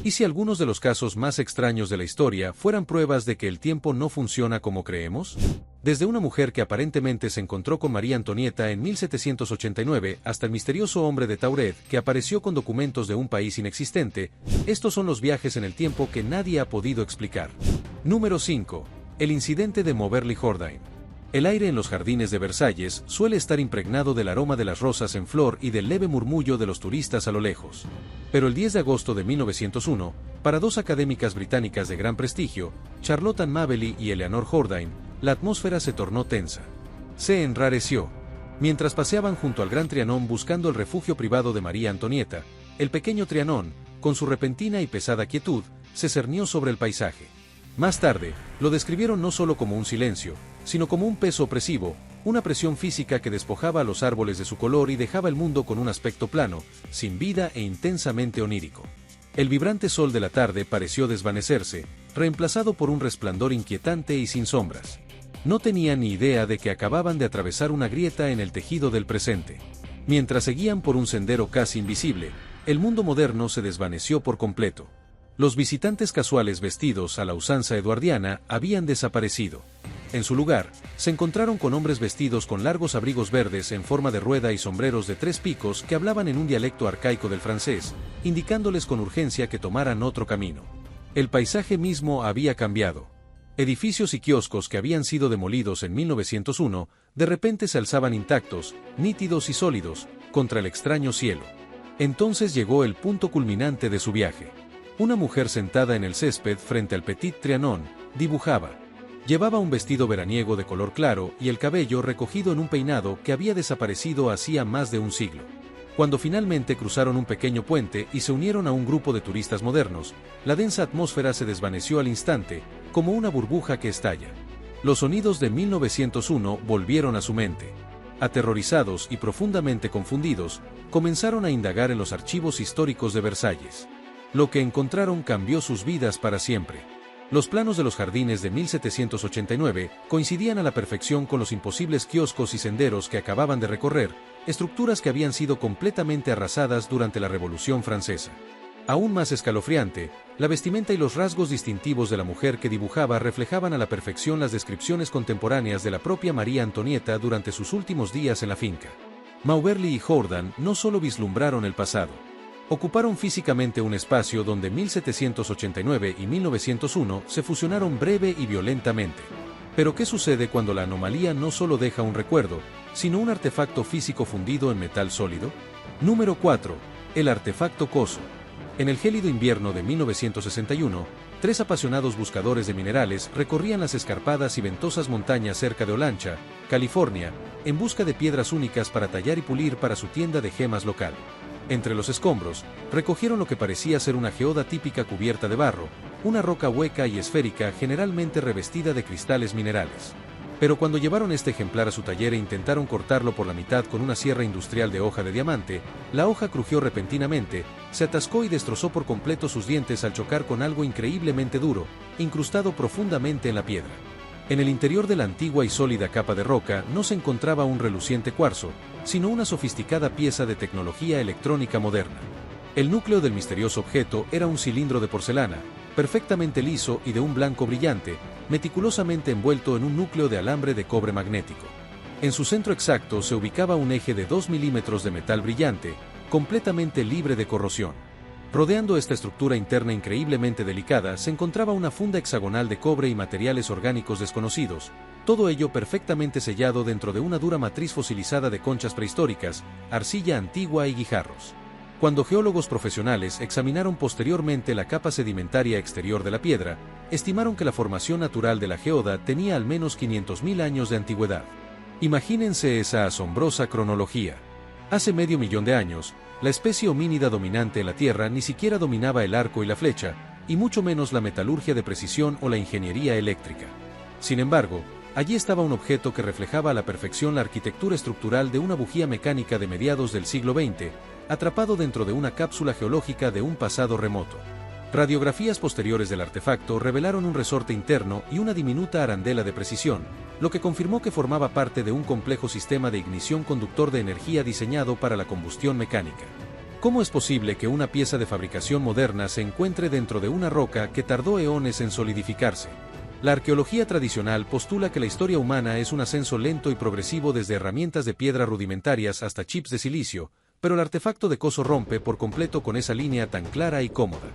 ¿Y si algunos de los casos más extraños de la historia fueran pruebas de que el tiempo no funciona como creemos? Desde una mujer que aparentemente se encontró con María Antonieta en 1789 hasta el misterioso hombre de Tauret que apareció con documentos de un país inexistente, estos son los viajes en el tiempo que nadie ha podido explicar. Número 5. El incidente de Moberly Hordine. El aire en los jardines de Versalles suele estar impregnado del aroma de las rosas en flor y del leve murmullo de los turistas a lo lejos. Pero el 10 de agosto de 1901, para dos académicas británicas de gran prestigio, Charlotte Ann Mabely y Eleanor Hordine, la atmósfera se tornó tensa. Se enrareció. Mientras paseaban junto al Gran Trianón buscando el refugio privado de María Antonieta, el pequeño Trianón, con su repentina y pesada quietud, se cernió sobre el paisaje. Más tarde, lo describieron no solo como un silencio, sino como un peso opresivo, una presión física que despojaba a los árboles de su color y dejaba el mundo con un aspecto plano, sin vida e intensamente onírico. El vibrante sol de la tarde pareció desvanecerse, reemplazado por un resplandor inquietante y sin sombras. No tenían ni idea de que acababan de atravesar una grieta en el tejido del presente. Mientras seguían por un sendero casi invisible, el mundo moderno se desvaneció por completo. Los visitantes casuales vestidos a la usanza eduardiana habían desaparecido. En su lugar, se encontraron con hombres vestidos con largos abrigos verdes en forma de rueda y sombreros de 3 picos que hablaban en un dialecto arcaico del francés, indicándoles con urgencia que tomaran otro camino. El paisaje mismo había cambiado. Edificios y kioscos que habían sido demolidos en 1901, de repente se alzaban intactos, nítidos y sólidos, contra el extraño cielo. Entonces llegó el punto culminante de su viaje. Una mujer sentada en el césped frente al Petit Trianon, dibujaba. Llevaba un vestido veraniego de color claro y el cabello recogido en un peinado que había desaparecido hacía más de un siglo. Cuando finalmente cruzaron un pequeño puente y se unieron a un grupo de turistas modernos, la densa atmósfera se desvaneció al instante, como una burbuja que estalla. Los sonidos de 1901 volvieron a su mente. Aterrorizados y profundamente confundidos, comenzaron a indagar en los archivos históricos de Versalles. Lo que encontraron cambió sus vidas para siempre. Los planos de los jardines de 1789 coincidían a la perfección con los imposibles kioscos y senderos que acababan de recorrer, estructuras que habían sido completamente arrasadas durante la Revolución Francesa. Aún más escalofriante, la vestimenta y los rasgos distintivos de la mujer que dibujaba reflejaban a la perfección las descripciones contemporáneas de la propia María Antonieta durante sus últimos días en la finca. Moberly y Hordine no solo vislumbraron el pasado. Ocuparon físicamente un espacio donde 1789 y 1901 se fusionaron breve y violentamente. Pero ¿qué sucede cuando la anomalía no solo deja un recuerdo, sino un artefacto físico fundido en metal sólido? Número 4. El artefacto Coso. En el gélido invierno de 1961, 3 apasionados buscadores de minerales recorrían las escarpadas y ventosas montañas cerca de Olancha, California, en busca de piedras únicas para tallar y pulir para su tienda de gemas local. Entre los escombros, recogieron lo que parecía ser una geoda típica cubierta de barro, una roca hueca y esférica generalmente revestida de cristales minerales. Pero cuando llevaron este ejemplar a su taller e intentaron cortarlo por la mitad con una sierra industrial de hoja de diamante, la hoja crujió repentinamente, se atascó y destrozó por completo sus dientes al chocar con algo increíblemente duro, incrustado profundamente en la piedra. En el interior de la antigua y sólida capa de roca no se encontraba un reluciente cuarzo, sino una sofisticada pieza de tecnología electrónica moderna. El núcleo del misterioso objeto era un cilindro de porcelana, perfectamente liso y de un blanco brillante, meticulosamente envuelto en un núcleo de alambre de cobre magnético. En su centro exacto se ubicaba un eje de 2 milímetros de metal brillante, completamente libre de corrosión. Rodeando esta estructura interna increíblemente delicada se encontraba una funda hexagonal de cobre y materiales orgánicos desconocidos, todo ello perfectamente sellado dentro de una dura matriz fosilizada de conchas prehistóricas, arcilla antigua y guijarros. Cuando geólogos profesionales examinaron posteriormente la capa sedimentaria exterior de la piedra, estimaron que la formación natural de la geoda tenía al menos 500.000 años de antigüedad. Imagínense esa asombrosa cronología. Hace medio millón de años, la especie homínida dominante en la Tierra ni siquiera dominaba el arco y la flecha, y mucho menos la metalurgia de precisión o la ingeniería eléctrica. Sin embargo, allí estaba un objeto que reflejaba a la perfección la arquitectura estructural de una bujía mecánica de mediados del siglo XX, atrapado dentro de una cápsula geológica de un pasado remoto. Radiografías posteriores del artefacto revelaron un resorte interno y una diminuta arandela de precisión, lo que confirmó que formaba parte de un complejo sistema de ignición conductor de energía diseñado para la combustión mecánica. ¿Cómo es posible que una pieza de fabricación moderna se encuentre dentro de una roca que tardó eones en solidificarse? La arqueología tradicional postula que la historia humana es un ascenso lento y progresivo desde herramientas de piedra rudimentarias hasta chips de silicio, pero el artefacto de Coso rompe por completo con esa línea tan clara y cómoda.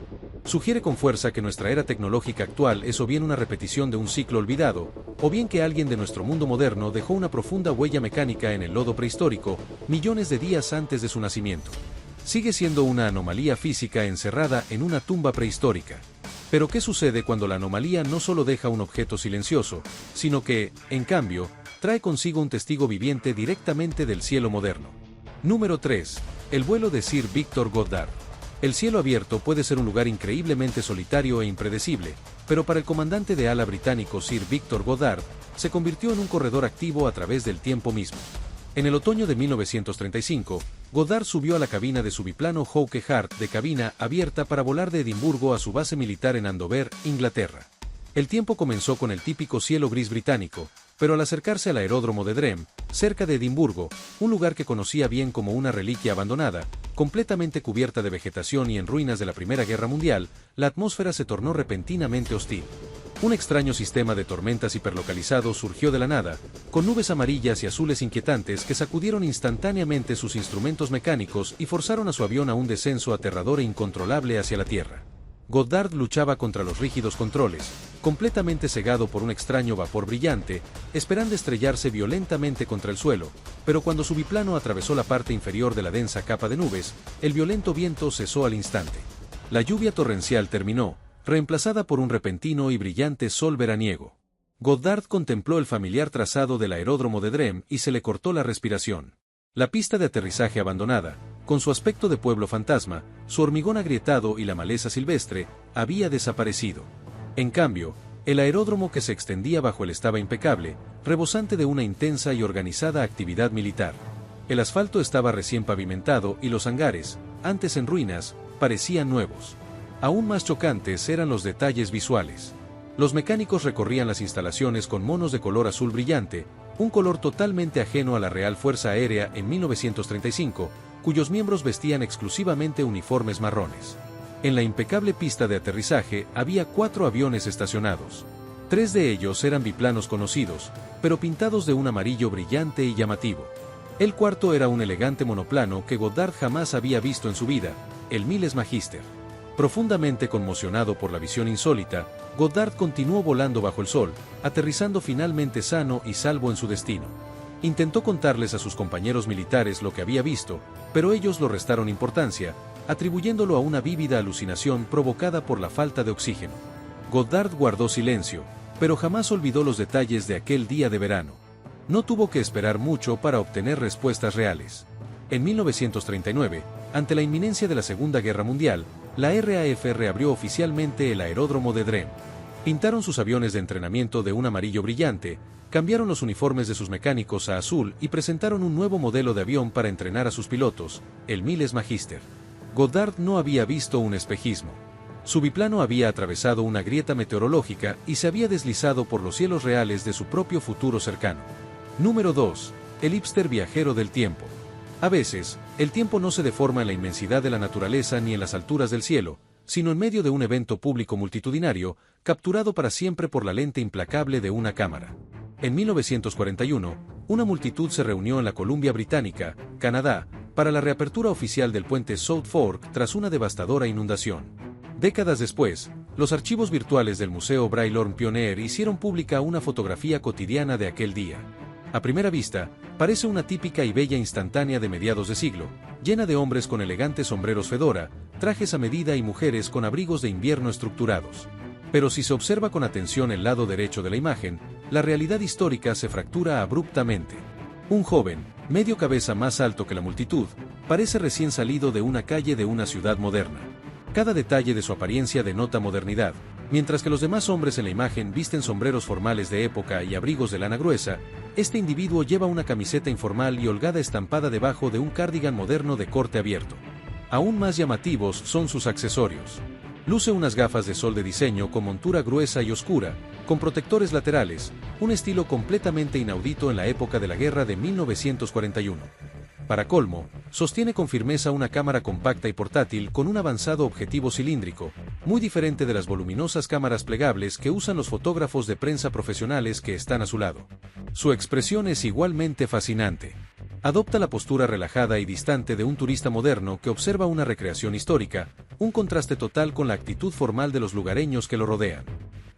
Sugiere con fuerza que nuestra era tecnológica actual es o bien una repetición de un ciclo olvidado, o bien que alguien de nuestro mundo moderno dejó una profunda huella mecánica en el lodo prehistórico, millones de días antes de su nacimiento. Sigue siendo una anomalía física encerrada en una tumba prehistórica. Pero ¿qué sucede cuando la anomalía no solo deja un objeto silencioso, sino que, en cambio, trae consigo un testigo viviente directamente del cielo moderno? Número 3. El vuelo de Sir Victor Goddard. El cielo abierto puede ser un lugar increíblemente solitario e impredecible, pero para el comandante de ala británico Sir Victor Goddard, se convirtió en un corredor activo a través del tiempo mismo. En el otoño de 1935, Goddard subió a la cabina de su biplano Hawke Hart de cabina abierta para volar de Edimburgo a su base militar en Andover, Inglaterra. El tiempo comenzó con el típico cielo gris británico, pero al acercarse al aeródromo de Drem, cerca de Edimburgo, un lugar que conocía bien como una reliquia abandonada, completamente cubierta de vegetación y en ruinas de la Primera Guerra Mundial, la atmósfera se tornó repentinamente hostil. Un extraño sistema de tormentas hiperlocalizados surgió de la nada, con nubes amarillas y azules inquietantes que sacudieron instantáneamente sus instrumentos mecánicos y forzaron a su avión a un descenso aterrador e incontrolable hacia la Tierra. Goddard luchaba contra los rígidos controles, completamente cegado por un extraño vapor brillante, esperando estrellarse violentamente contra el suelo, pero cuando su biplano atravesó la parte inferior de la densa capa de nubes, el violento viento cesó al instante. La lluvia torrencial terminó, reemplazada por un repentino y brillante sol veraniego. Goddard contempló el familiar trazado del aeródromo de Drem y se le cortó la respiración. La pista de aterrizaje abandonada, con su aspecto de pueblo fantasma, su hormigón agrietado y la maleza silvestre, había desaparecido. En cambio, el aeródromo que se extendía bajo él estaba impecable, rebosante de una intensa y organizada actividad militar. El asfalto estaba recién pavimentado y los hangares, antes en ruinas, parecían nuevos. Aún más chocantes eran los detalles visuales. Los mecánicos recorrían las instalaciones con monos de color azul brillante, un color totalmente ajeno a la Real Fuerza Aérea en 1935, cuyos miembros vestían exclusivamente uniformes marrones. En la impecable pista de aterrizaje había 4 aviones estacionados. 3 de ellos eran biplanos conocidos, pero pintados de un amarillo brillante y llamativo. El cuarto era un elegante monoplano que Goddard jamás había visto en su vida, el Miles Magister. Profundamente conmocionado por la visión insólita, Goddard continuó volando bajo el sol, aterrizando finalmente sano y salvo en su destino. Intentó contarles a sus compañeros militares lo que había visto, pero ellos lo restaron importancia, atribuyéndolo a una vívida alucinación provocada por la falta de oxígeno. Goddard guardó silencio, pero jamás olvidó los detalles de aquel día de verano. No tuvo que esperar mucho para obtener respuestas reales. En 1939, ante la inminencia de la Segunda Guerra Mundial, la RAF reabrió oficialmente el aeródromo de Drem. Pintaron sus aviones de entrenamiento de un amarillo brillante, cambiaron los uniformes de sus mecánicos a azul y presentaron un nuevo modelo de avión para entrenar a sus pilotos, el Miles Magister. Goddard no había visto un espejismo. Su biplano había atravesado una grieta meteorológica y se había deslizado por los cielos reales de su propio futuro cercano. Número 2. El hipster viajero del tiempo. A veces, el tiempo no se deforma en la inmensidad de la naturaleza ni en las alturas del cielo, sino en medio de un evento público multitudinario, capturado para siempre por la lente implacable de una cámara. En 1941, una multitud se reunió en la Columbia Británica, Canadá, para la reapertura oficial del puente South Fork tras una devastadora inundación. Décadas después, los archivos virtuales del Museo Braille-L'Orme-Pioneer hicieron pública una fotografía cotidiana de aquel día. A primera vista, parece una típica y bella instantánea de mediados de siglo, llena de hombres con elegantes sombreros fedora, trajes a medida y mujeres con abrigos de invierno estructurados. Pero si se observa con atención el lado derecho de la imagen, la realidad histórica se fractura abruptamente. Un joven, medio cabeza más alto que la multitud, parece recién salido de una calle de una ciudad moderna. Cada detalle de su apariencia denota modernidad, mientras que los demás hombres en la imagen visten sombreros formales de época y abrigos de lana gruesa. Este individuo lleva una camiseta informal y holgada estampada debajo de un cardigan moderno de corte abierto. Aún más llamativos son sus accesorios. Luce unas gafas de sol de diseño con montura gruesa y oscura, con protectores laterales, un estilo completamente inaudito en la época de la guerra de 1941. Para colmo, Sostiene con firmeza una cámara compacta y portátil con un avanzado objetivo cilíndrico, muy diferente de las voluminosas cámaras plegables que usan los fotógrafos de prensa profesionales que están a su lado. Su expresión es igualmente fascinante. Adopta la postura relajada y distante de un turista moderno que observa una recreación histórica, un contraste total con la actitud formal de los lugareños que lo rodean.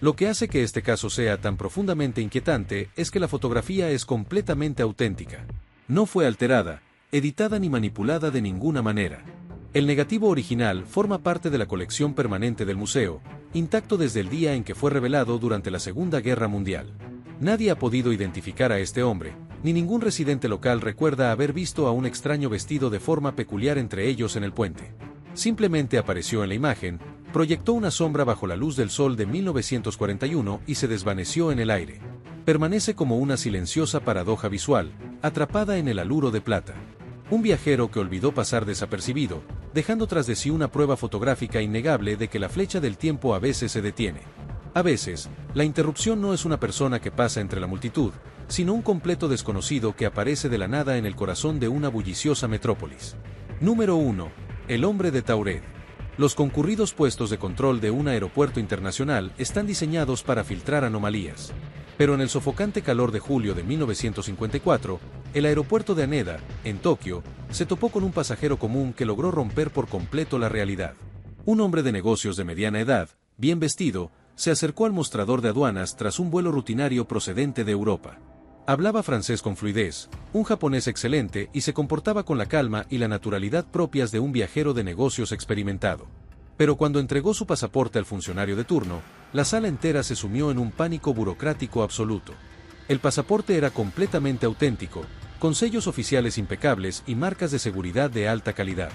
Lo que hace que este caso sea tan profundamente inquietante es que la fotografía es completamente auténtica. No fue alterada, editada ni manipulada de ninguna manera. El negativo original forma parte de la colección permanente del museo, intacto desde el día en que fue revelado durante la Segunda Guerra Mundial. Nadie ha podido identificar a este hombre, ni ningún residente local recuerda haber visto a un extraño vestido de forma peculiar entre ellos en el puente. Simplemente apareció en la imagen, proyectó una sombra bajo la luz del sol de 1941 y se desvaneció en el aire. Permanece como una silenciosa paradoja visual, atrapada en el aluro de plata. Un viajero que olvidó pasar desapercibido, dejando tras de sí una prueba fotográfica innegable de que la flecha del tiempo a veces se detiene. A veces, la interrupción no es una persona que pasa entre la multitud, sino un completo desconocido que aparece de la nada en el corazón de una bulliciosa metrópolis. Número 1. El hombre de Tauret. Los concurridos puestos de control de un aeropuerto internacional están diseñados para filtrar anomalías. Pero en el sofocante calor de julio de 1954, el aeropuerto de Haneda, en Tokio, se topó con un pasajero común que logró romper por completo la realidad. Un hombre de negocios de mediana edad, bien vestido, se acercó al mostrador de aduanas tras un vuelo rutinario procedente de Europa. Hablaba francés con fluidez, un japonés excelente y se comportaba con la calma y la naturalidad propias de un viajero de negocios experimentado. Pero cuando entregó su pasaporte al funcionario de turno, la sala entera se sumió en un pánico burocrático absoluto. El pasaporte era completamente auténtico, con sellos oficiales impecables y marcas de seguridad de alta calidad.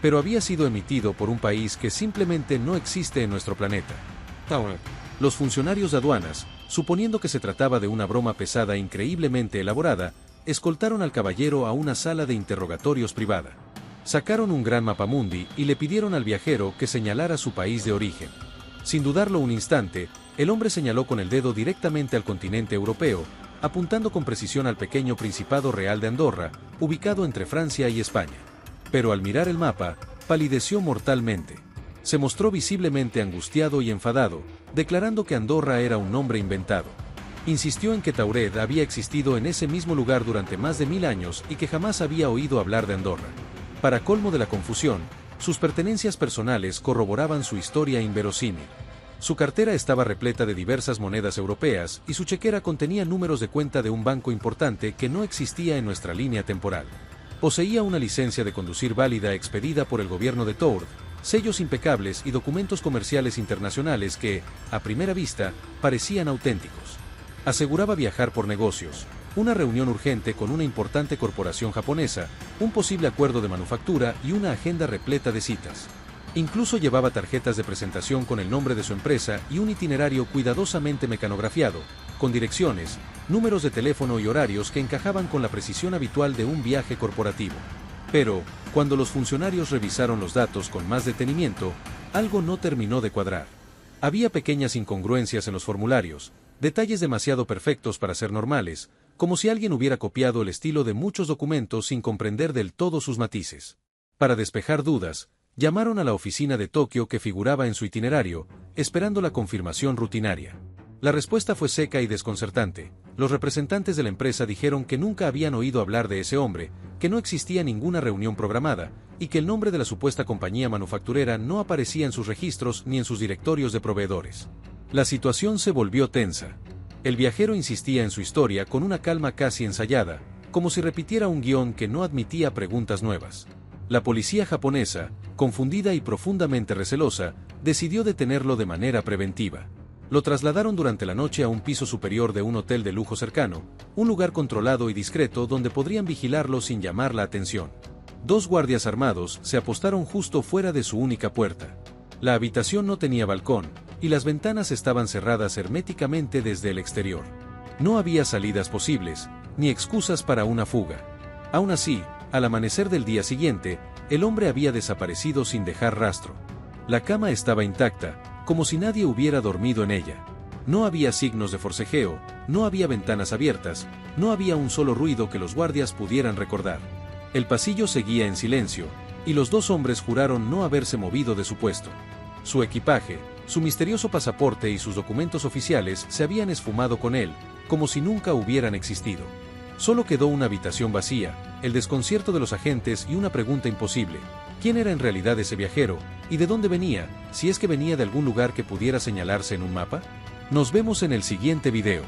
Pero había sido emitido por un país que simplemente no existe en nuestro planeta. Los funcionarios de aduanas, suponiendo que se trataba de una broma pesada e increíblemente elaborada, escoltaron al caballero a una sala de interrogatorios privada. Sacaron un gran mapamundi y le pidieron al viajero que señalara su país de origen. Sin dudarlo un instante, el hombre señaló con el dedo directamente al continente europeo, apuntando con precisión al pequeño Principado Real de Andorra, ubicado entre Francia y España. Pero al mirar el mapa, palideció mortalmente. Se mostró visiblemente angustiado y enfadado, declarando que Andorra era un nombre inventado. Insistió en que Tauret había existido en ese mismo lugar durante más de 1000 años y que jamás había oído hablar de Andorra. Para colmo de la confusión, sus pertenencias personales corroboraban su historia inverosímil. Su cartera estaba repleta de diversas monedas europeas y su chequera contenía números de cuenta de un banco importante que no existía en nuestra línea temporal. Poseía una licencia de conducir válida expedida por el gobierno de Tours, sellos impecables y documentos comerciales internacionales que, a primera vista, parecían auténticos. Aseguraba viajar por negocios, una reunión urgente con una importante corporación japonesa, un posible acuerdo de manufactura y una agenda repleta de citas. Incluso llevaba tarjetas de presentación con el nombre de su empresa y un itinerario cuidadosamente mecanografiado, con direcciones, números de teléfono y horarios que encajaban con la precisión habitual de un viaje corporativo. Pero, cuando los funcionarios revisaron los datos con más detenimiento, algo no terminó de cuadrar. Había pequeñas incongruencias en los formularios, detalles demasiado perfectos para ser normales, como si alguien hubiera copiado el estilo de muchos documentos sin comprender del todo sus matices. Para despejar dudas, llamaron a la oficina de Tokio que figuraba en su itinerario, esperando la confirmación rutinaria. La respuesta fue seca y desconcertante. Los representantes de la empresa dijeron que nunca habían oído hablar de ese hombre, que no existía ninguna reunión programada, y que el nombre de la supuesta compañía manufacturera no aparecía en sus registros ni en sus directorios de proveedores. La situación se volvió tensa. El viajero insistía en su historia con una calma casi ensayada, como si repitiera un guión que no admitía preguntas nuevas. La policía japonesa, confundida y profundamente recelosa, decidió detenerlo de manera preventiva. Lo trasladaron durante la noche a un piso superior de un hotel de lujo cercano, un lugar controlado y discreto donde podrían vigilarlo sin llamar la atención. 2 guardias armados se apostaron justo fuera de su única puerta. La habitación no tenía balcón, y las ventanas estaban cerradas herméticamente desde el exterior. No había salidas posibles, ni excusas para una fuga. Aún así, al amanecer del día siguiente, el hombre había desaparecido sin dejar rastro. La cama estaba intacta, como si nadie hubiera dormido en ella. No había signos de forcejeo, no había ventanas abiertas, no había un solo ruido que los guardias pudieran recordar. El pasillo seguía en silencio, y los dos hombres juraron no haberse movido de su puesto. Su equipaje, su misterioso pasaporte y sus documentos oficiales se habían esfumado con él, como si nunca hubieran existido. Solo quedó una habitación vacía, el desconcierto de los agentes y una pregunta imposible: ¿quién era en realidad ese viajero, y de dónde venía, si es que venía de algún lugar que pudiera señalarse en un mapa? Nos vemos en el siguiente video.